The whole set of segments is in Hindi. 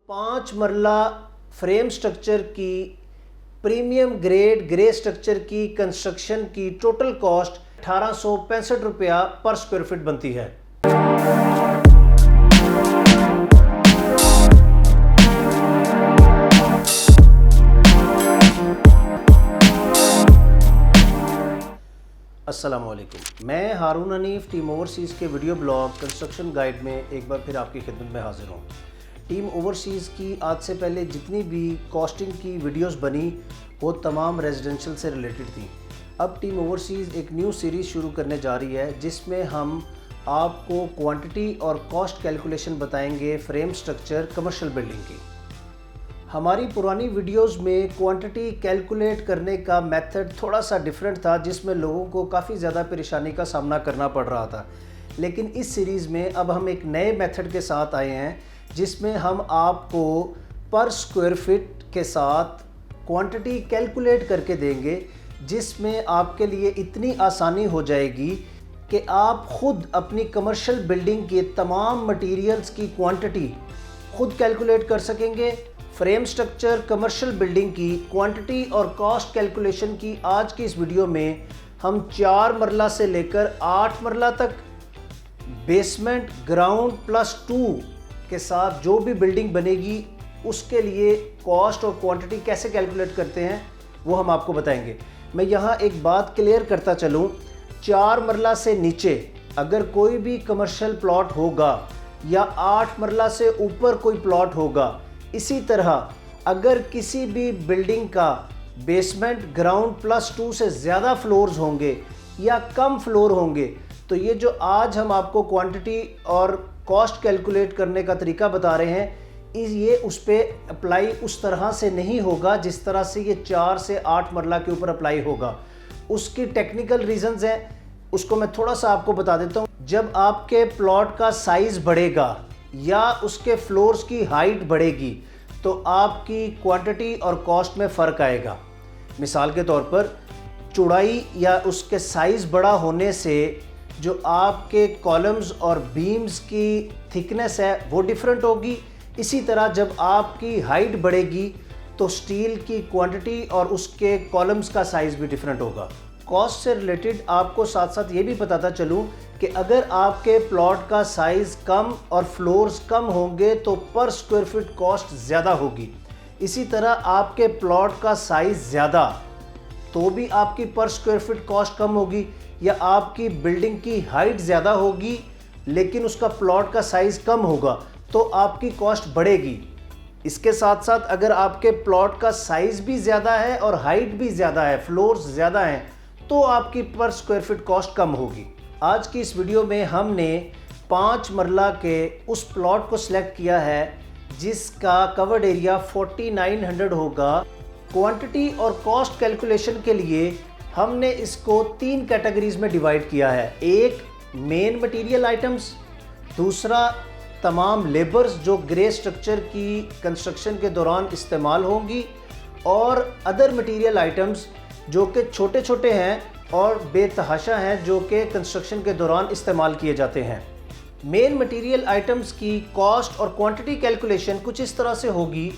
5 मरला फ्रेम स्ट्रक्चर की प्रीमियम ग्रेड ग्रे स्ट्रक्चर की कंस्ट्रक्शन की टोटल कॉस्ट 1865 रुपया पर स्क्वायर फीट बनती है। अस्सलामुअलैकुम, मैं हारून हनीफ टीम ओवरसीज़ के वीडियो ब्लॉग कंस्ट्रक्शन गाइड में एक बार फिर आपकी खिदमत में हाजिर हूँ। टीम ओवरसीज़ की आज से पहले जितनी भी कॉस्टिंग की वीडियोस बनी वो तमाम रेजिडेंशियल से रिलेटेड थी। अब टीम ओवरसीज़ एक न्यू सीरीज़ शुरू करने जा रही है जिसमें हम आपको क्वांटिटी और कॉस्ट कैलकुलेशन बताएंगे फ्रेम स्ट्रक्चर कमर्शियल बिल्डिंग की। हमारी पुरानी वीडियोस में क्वांटिटी कैलकुलेट करने का मेथड थोड़ा सा डिफरेंट था जिसमें लोगों को काफ़ी ज़्यादा परेशानी का सामना करना पड़ रहा था, लेकिन इस सीरीज़ में अब हम एक नए मेथड के साथ आए हैं जिसमें हम आपको पर स्क्वायर फीट के साथ क्वांटिटी कैलकुलेट करके देंगे, जिसमें आपके लिए इतनी आसानी हो जाएगी कि आप खुद अपनी कमर्शियल बिल्डिंग के तमाम मटेरियल्स की क्वांटिटी खुद कैलकुलेट कर सकेंगे। फ्रेम स्ट्रक्चर कमर्शियल बिल्डिंग की क्वांटिटी और कॉस्ट कैलकुलेशन की आज की इस वीडियो में हम 4 मरला से लेकर 8 मरला तक बेसमेंट ग्राउंड प्लस 2 के साथ जो भी बिल्डिंग बनेगी उसके लिए कॉस्ट और क्वांटिटी कैसे कैलकुलेट करते हैं वो हम आपको बताएंगे। मैं यहाँ एक बात क्लियर करता चलूँ, 4 मरला से नीचे अगर कोई भी कमर्शियल प्लॉट होगा या 8 मरला से ऊपर कोई प्लॉट होगा, इसी तरह अगर किसी भी बिल्डिंग का बेसमेंट ग्राउंड प्लस 2 से ज़्यादा फ्लोर्स होंगे या कम फ्लोर होंगे, तो ये जो आज हम आपको क्वांटिटी और कॉस्ट कैलकुलेट करने का तरीका बता रहे हैं ये उस पर अप्लाई उस तरह से नहीं होगा जिस तरह से ये 4 से 8 मरला के ऊपर अप्लाई होगा। उसकी टेक्निकल रीजंस हैं, उसको मैं थोड़ा सा आपको बता देता हूँ। जब आपके प्लॉट का साइज़ बढ़ेगा या उसके फ्लोर्स की हाइट बढ़ेगी तो आपकी क्वांटिटी और कॉस्ट में फ़र्क आएगा। मिसाल के तौर पर चौड़ाई या उसके साइज़ बड़ा होने से जो आपके कॉलम्स और बीम्स की थिकनेस है वो डिफरेंट होगी। इसी तरह जब आपकी हाइट बढ़ेगी तो स्टील की क्वांटिटी और उसके कॉलम्स का साइज़ भी डिफरेंट होगा। कॉस्ट से रिलेटेड आपको साथ साथ ये भी बताता चलूँ कि अगर आपके प्लॉट का साइज़ कम और फ्लोर्स कम होंगे तो पर स्क्वायर फीट कॉस्ट ज़्यादा होगी। इसी तरह आपके प्लॉट का साइज़ ज़्यादा तो भी आपकी पर स्क्वायर फीट कॉस्ट कम होगी, या आपकी बिल्डिंग की हाइट ज़्यादा होगी लेकिन उसका प्लॉट का साइज़ कम होगा तो आपकी कॉस्ट बढ़ेगी। इसके साथ साथ अगर आपके प्लॉट का साइज़ भी ज़्यादा है और हाइट भी ज़्यादा है, फ्लोर्स ज़्यादा हैं, तो आपकी पर स्क्वायर फीट कॉस्ट कम होगी। आज की इस वीडियो में हमने 5 मरला के उस प्लॉट को सिलेक्ट किया है जिसका कवर्ड एरिया 4900 होगा। क्वांटिटी और कॉस्ट कैलकुलेशन के लिए हमने इसको 3 कैटेगरीज में डिवाइड किया है। एक मेन मटेरियल आइटम्स, दूसरा तमाम लेबर्स जो ग्रे स्ट्रक्चर की कंस्ट्रक्शन के दौरान इस्तेमाल होंगी, और अदर मटेरियल आइटम्स जो कि छोटे छोटे हैं और बेतहाशा हैं जो कि कंस्ट्रक्शन के दौरान इस्तेमाल किए जाते हैं। मेन मटेरियल आइटम्स की कॉस्ट और क्वांटिटी कैलकुलेशन कुछ इस तरह से होगी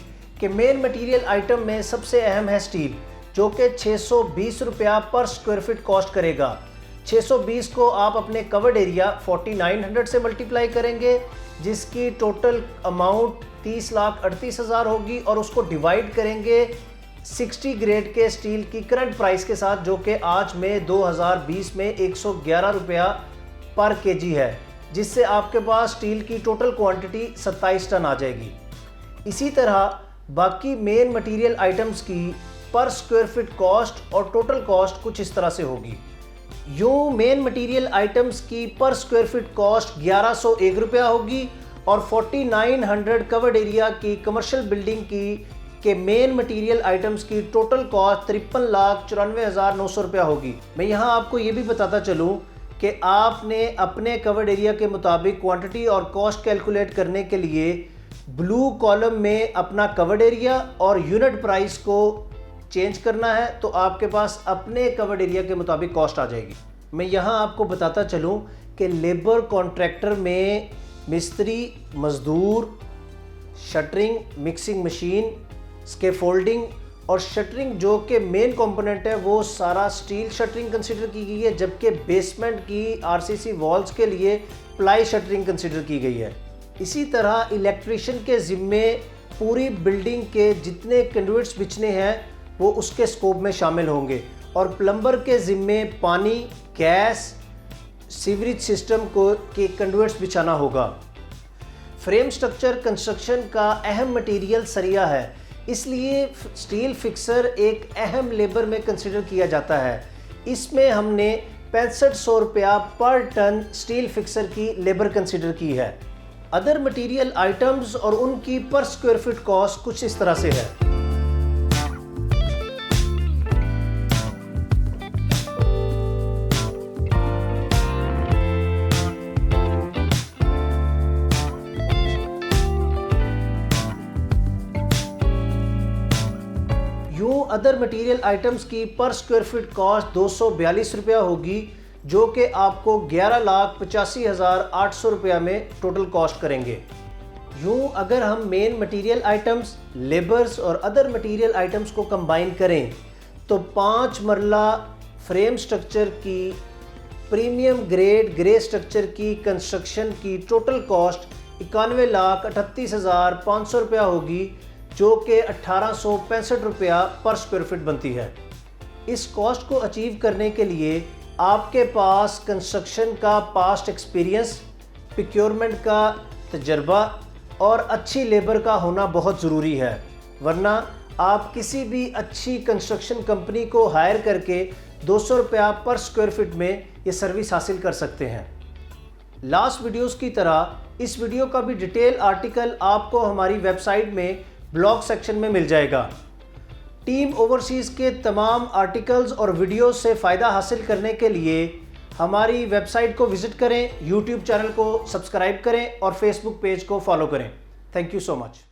कि मेन मटेरियल आइटम में सबसे अहम है स्टील, जो कि 620 रुपया पर स्क्वायर फीट कॉस्ट करेगा। 620 को आप अपने कवर्ड एरिया 4900 से मल्टीप्लाई करेंगे जिसकी टोटल अमाउंट 30,38,000 होगी, और उसको डिवाइड करेंगे 60 ग्रेड के स्टील की करंट प्राइस के साथ जो कि आज में 2020 में 111 रुपया पर केजी है, जिससे आपके पास स्टील की टोटल क्वांटिटी 27 टन आ जाएगी। इसी तरह बाकी मेन मटेरियल आइटम्स की पर स्क्वायर फीट कॉस्ट और टोटल कॉस्ट कुछ इस तरह से होगी। यूँ मेन मटेरियल आइटम्स की पर स्क्वायर फीट कॉस्ट 1101 रुपया होगी, और 4900 कवर्ड एरिया की कमर्शियल बिल्डिंग की के मेन मटेरियल आइटम्स की टोटल कॉस्ट 53,94,900 रुपया होगी। मैं यहाँ आपको ये भी बताता चलूँ कि आपने अपने कवर्ड एरिया के मुताबिक क्वांटिटी और कॉस्ट कैलकुलेट करने के लिए ब्लू कॉलम में अपना कवर्ड एरिया और यूनिट प्राइस को चेंज करना है, तो आपके पास अपने कवर्ड एरिया के मुताबिक कॉस्ट आ जाएगी। मैं यहाँ आपको बताता चलूँ कि लेबर कॉन्ट्रैक्टर में मिस्त्री, मज़दूर, शटरिंग, मिक्सिंग मशीन, स्कैफोल्डिंग और शटरिंग जो कि मेन कंपोनेंट है वो सारा स्टील शटरिंग कंसिडर की गई है, जबकि बेसमेंट की आरसीसी वॉल्स के लिए प्लाई शटरिंग कंसिडर की गई है। इसी तरह इलेक्ट्रिशियन के ज़िम्मे पूरी बिल्डिंग के जितने कंडुइट्स बिछने हैं वो उसके स्कोप में शामिल होंगे और प्लम्बर के ज़िम्मे पानी, गैस, सीवरेज सिस्टम को के कंडुइट्स बिछाना होगा। फ्रेम स्ट्रक्चर कंस्ट्रक्शन का अहम मटेरियल सरिया है, इसलिए स्टील फिक्सर एक अहम लेबर में कंसिडर किया जाता है। इसमें हमने 6500 रुपया पर टन स्टील फिक्सर की लेबर कंसिडर की है। अदर मटेरियल आइटम्स और उनकी पर स्क्वायर फीट कॉस्ट कुछ इस तरह से है। अदर मटेरियल आइटम्स की पर स्क्वायर फीट कॉस्ट 242 रुपया होगी, जो कि आपको 11,85,800 रुपया में टोटल कॉस्ट करेंगे। यूँ अगर हम मेन मटेरियल आइटम्स, लेबर्स और अदर मटेरियल आइटम्स को कंबाइन करें तो 5 मरला फ्रेम स्ट्रक्चर की प्रीमियम ग्रेड ग्रे स्ट्रक्चर की कंस्ट्रक्शन की टोटल कॉस्ट 91,38,500 रुपया होगी, जो कि 1865 रुपया पर स्क्वायर फीट बनती है। इस कॉस्ट को अचीव करने के लिए आपके पास कंस्ट्रक्शन का पास्ट एक्सपीरियंस, प्रोक्योरमेंट का तजर्बा और अच्छी लेबर का होना बहुत ज़रूरी है, वरना आप किसी भी अच्छी कंस्ट्रक्शन कंपनी को हायर करके 200 रुपया पर स्क्वायर फीट में ये सर्विस हासिल कर सकते हैं। लास्ट वीडियोस की तरह इस वीडियो का भी डिटेल आर्टिकल आपको हमारी वेबसाइट में ब्लॉग सेक्शन में मिल जाएगा। टीम ओवरसीज़ के तमाम आर्टिकल्स और वीडियोस से फ़ायदा हासिल करने के लिए हमारी वेबसाइट को विज़िट करें, यूट्यूब चैनल को सब्सक्राइब करें और फेसबुक पेज को फॉलो करें। Thank you so much.